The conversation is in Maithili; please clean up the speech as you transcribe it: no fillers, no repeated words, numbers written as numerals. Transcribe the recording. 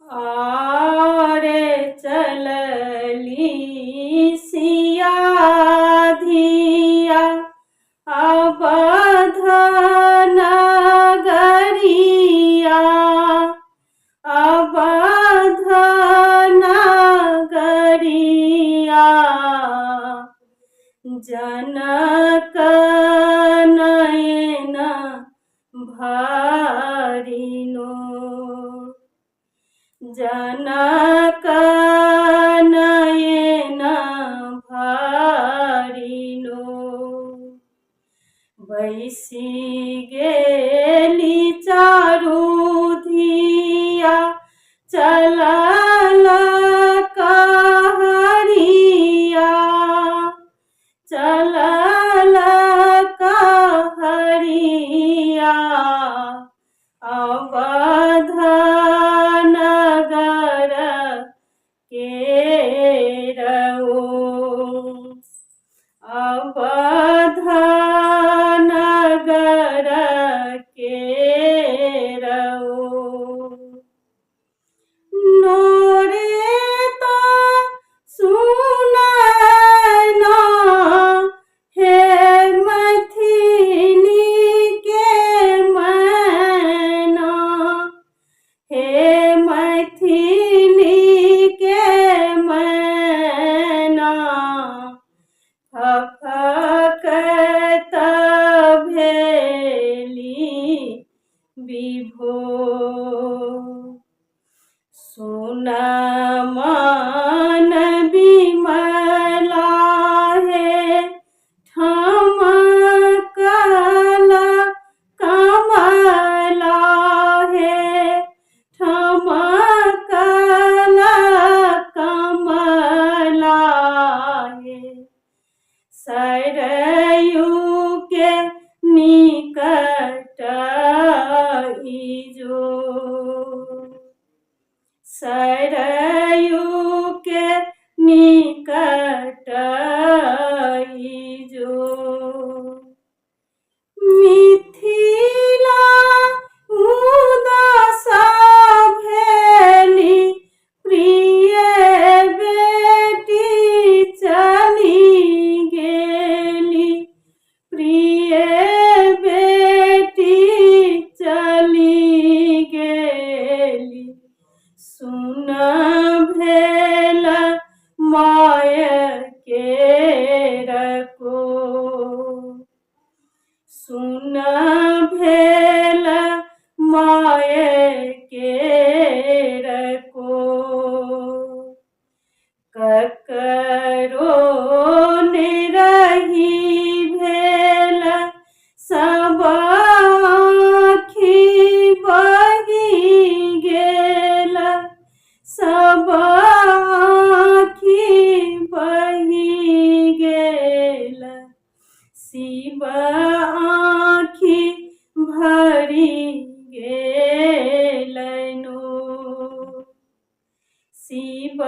आरे चलली सिया धिया अवध नगरिया, अवध नगरिया। जनक नयन भरिनो, जनक नयन भरिनो। बैसी गेली चारू धिया चलल कहरिया, चलल कहरिया। अवध नगर केरऊ, अवध नगर केरऊ। नोरे तो सुनैना हे मैथिली के मैना, हे मैथिली के मैना। फफकत भेली विभोर, सुन मन बिमला हे ठमकल कमला हे, ठमकल कमला हे। सरयू के निकट इजो, सरयू के निकट इजो। मिथिला उदास भेली प्रिय बेटी चली गेली, प्रिय बेटी चली गेली। सुन भेल माय केर कोर, सुन भेल माय केर कोर। ककरो निरही भेल सब आँखि बहि गेल, सब आँखि बहि गेल। शिव आँखि भरि गेलनो, शिव